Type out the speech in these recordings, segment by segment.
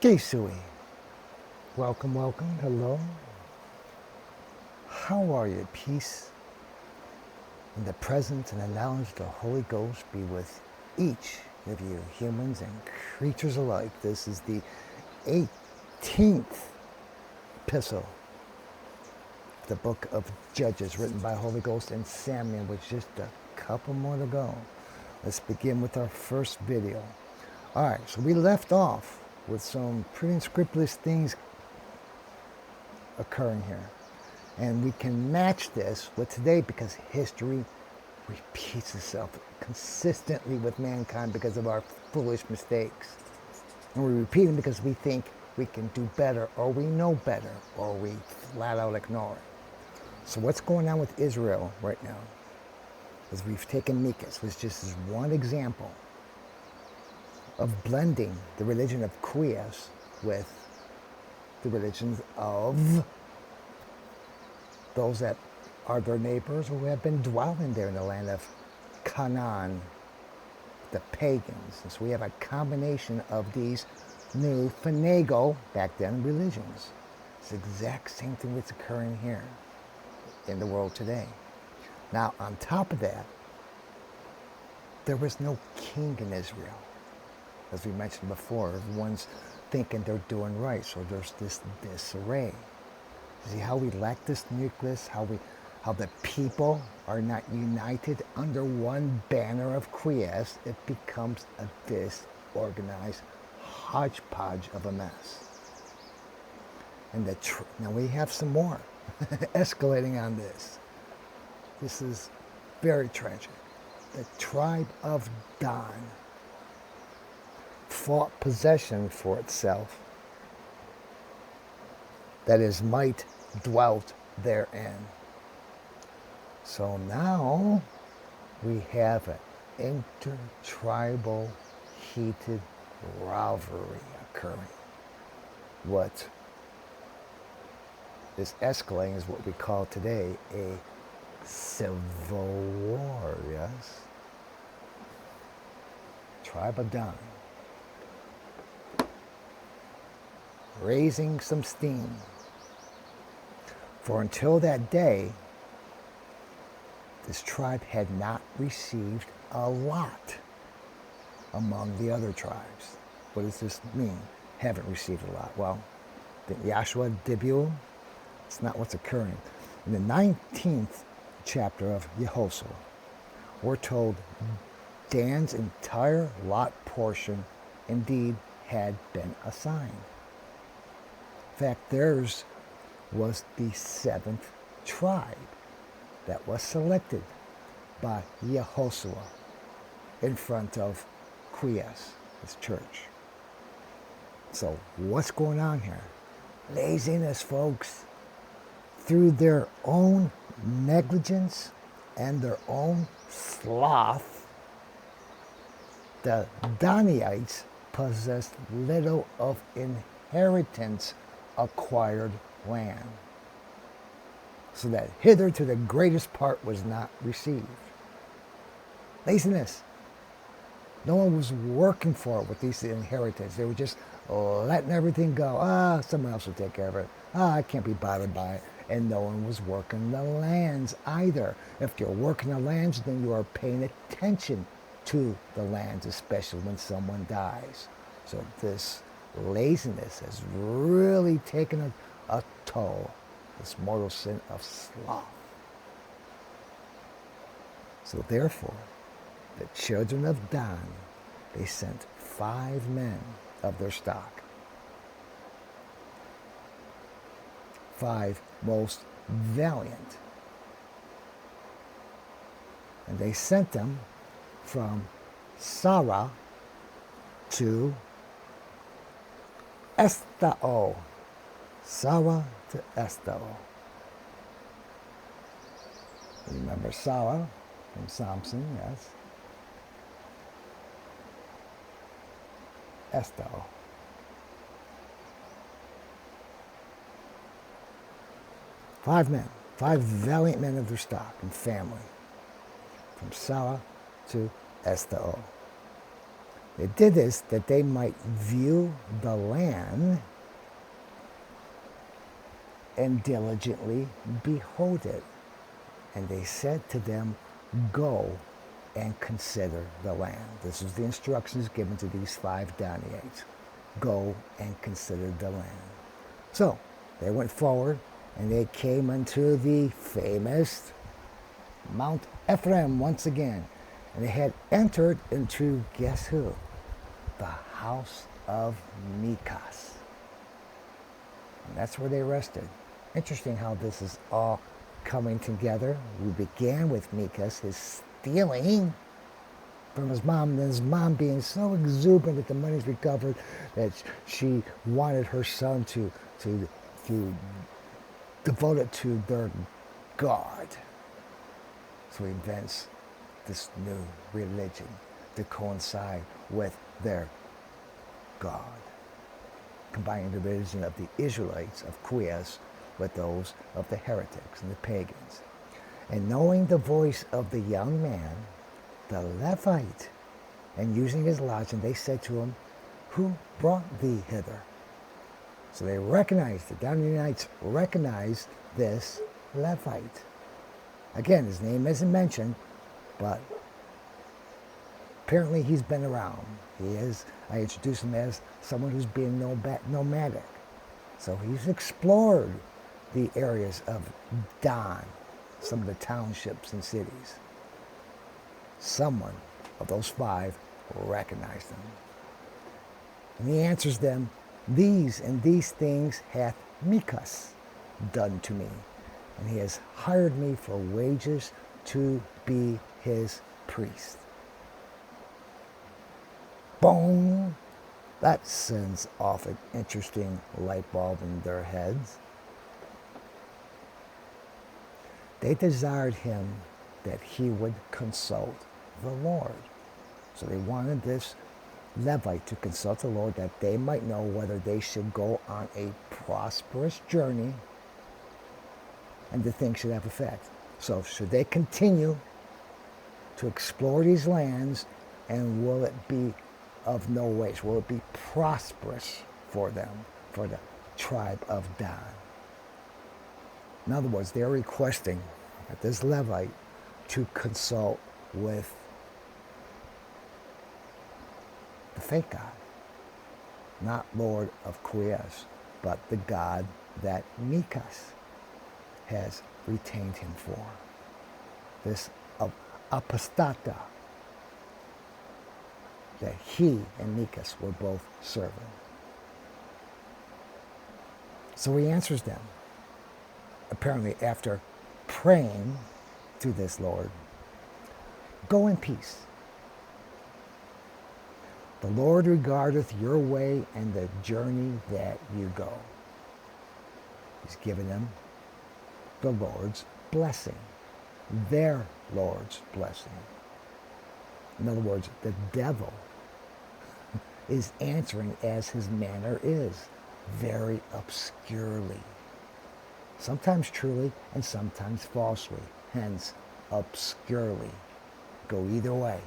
XVIII. Welcome, welcome, hello. How are you? Peace in the presence and the knowledge of the Holy Ghost be with each of you, humans and creatures alike. This is the 18th epistle, the book of Judges, written by Holy Ghost and Samuel, with just a couple more to go. Let's begin with our first video. All right, so we left off with some pretty unscrupulous things occurring here. And we can match this with today because history repeats itself consistently with mankind because of our foolish mistakes. And we repeat them because we think we can do better, or we know better, or we flat out ignore it. So what's going on with Israel right now? As we've taken Mikas, was just as one example of blending the religion of Quias with the religions of those that are their neighbors or who have been dwelling there in the land of Canaan, the pagans. And so we have a combination of these new finagle, back then, religions. It's the exact same thing that's occurring here in the world today. Now, on top of that, there was no king in Israel. As we mentioned before, everyone's thinking they're doing right, so there's this disarray. See how we lack this nucleus, how the people are not united under one banner of Quies. It becomes a disorganized hodgepodge of a mess. And now we have some more escalating on this. This is very tragic. The tribe of Dan fought possession for itself, that his might dwelt therein. So now we have an intertribal heated rivalry occurring. What is escalating is what we call today a civil war, yes? Tribe of Dan. Raising some steam. For until that day, this tribe had not received a lot among the other tribes. What does this mean? Haven't received a lot. Well, the Yahshua Dibul, it's not what's occurring. In the 19th chapter of Yehoshua, we're told Dan's entire lot portion indeed had been assigned. In fact, theirs was the 7th tribe that was selected by Yehoshua in front of Quias, his church. So what's going on here? Laziness, folks. Through their own negligence and their own sloth, the Daneites possessed little of inheritance acquired land, so that hitherto the greatest part was not received. Laziness. No one was working for it with these inheritance. They were just letting everything go. Someone else will take care of it. I can't be bothered by it. And no one was working the lands either. If you're working the lands, then you are paying attention to the lands, especially when someone dies. So this laziness has really taken a toll, this mortal sin of sloth. So therefore, the children of Dan, they sent 5 men of their stock, 5 most valiant. And they sent them from Sarah to Estao. Sarah to Estao. Remember Sarah from Samson, yes? Estao. Five men, 5 valiant men of their stock and family, from Sarah to Estao. They did this that they might view the land and diligently behold it. And they said to them, go and consider the land. This was the instructions given to these 5 Daneites. Go and consider the land. So they went forward and they came unto the famous Mount Ephraim once again. And they had entered into, guess who? The house of Mikas. And that's where they rested. Interesting how this is all coming together. We began with Mikas, his stealing from his mom, and his mom being so exuberant that the money's recovered that she wanted her son to devote it to their God. So he invents this new religion to coincide with their God, combining the religion of the Israelites of XVIII with those of the heretics and the pagans. And knowing the voice of the young man, the Levite, and using his lodging, they said to him, who brought thee hither? So they recognized, the Daneites recognized this Levite. Again, his name isn't mentioned, but apparently he's been around. I introduced him as someone who's being nomadic. So he's explored the areas of Dan, some of the townships and cities. Someone of those 5 recognized him. And he answers them, these and these things hath Mikas done to me, and he has hired me for wages to be his priest. Boom! That sends off an interesting light bulb in their heads. They desired him that he would consult the Lord. So they wanted this Levite to consult the Lord that they might know whether they should go on a prosperous journey and the thing should have effect. So should they continue to explore these lands, and will it be of no waste? Will it be prosperous for them, for the tribe of Dan? In other words, they're requesting that this Levite to consult with the fake God, not Lord of XVIII, but the God that Mikas has retained him for. This apostata that he and Mikas were both serving. So he answers them, apparently after praying to this Lord, go in peace. The Lord regardeth your way and the journey that you go. He's given them the Lord's blessing, their Lord's blessing. In other words, the devil is answering as his manner is, very obscurely. Sometimes truly and sometimes falsely, hence obscurely. Go either way.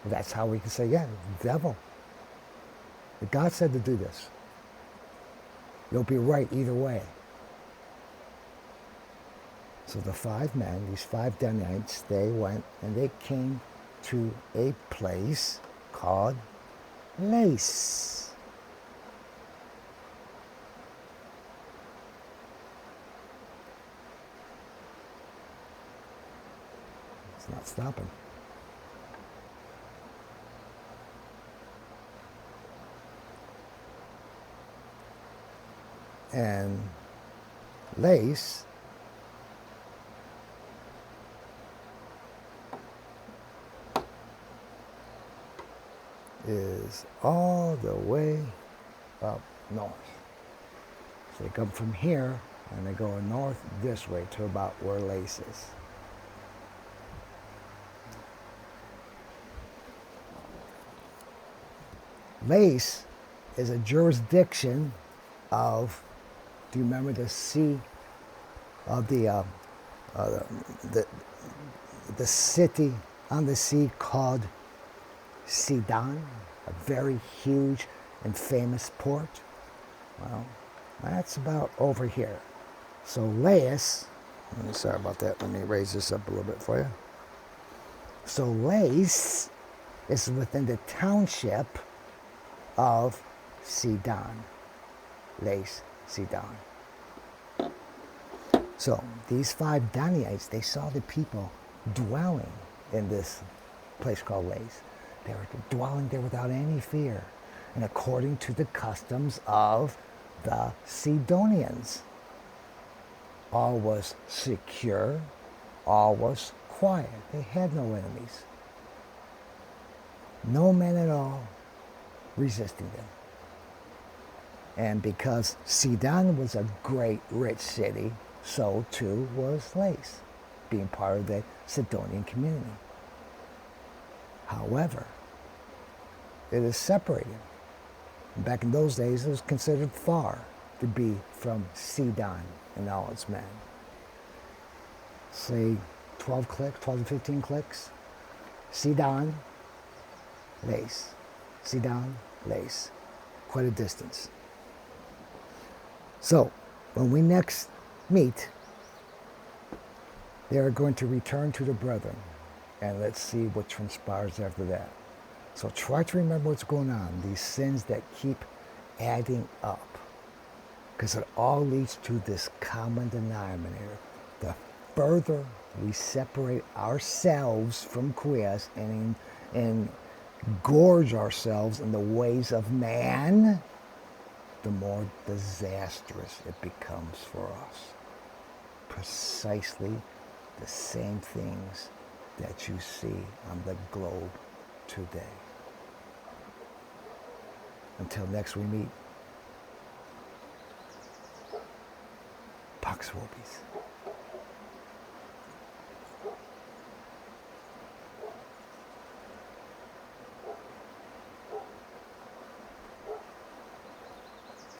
That's how we can say, yeah, the devil. But God said to do this. You'll be right either way. So the 5 men, these 5 Daneites, they went and they came to a place called Lace. It's not stopping. And Lace is all the way up north. So they come from here and they go north this way to about where Lace is. Lace is a jurisdiction of, do you remember the sea of the city on the sea called Sidon, a very huge and famous port. Well, that's about over here. So Lais, sorry about that, let me raise this up a little bit for you. So Lais is within the township of Sidon. Lais, Sidon. So these 5 Daneites, they saw the people dwelling in this place called Lais. They were dwelling there without any fear and according to the customs of the Sidonians. All was secure, all was quiet. They had no enemies. No man at all resisting them. And because Sidon was a great rich city, so too was Lais, being part of the Sidonian community. However, it is separated. Back in those days, it was considered far to be from Sidon and all its men. Say 12 to 15 clicks. Sidon, Lais. Sidon, Lais. Quite a distance. So, when we next meet, they are going to return to the brethren. And let's see what transpires after that. So try to remember what's going on, these sins that keep adding up. Because it all leads to this common denominator. The further we separate ourselves from Christ and gorge ourselves in the ways of man, the more disastrous it becomes for us. Precisely the same things that you see on the globe today. Until next we meet, Pax Vobis.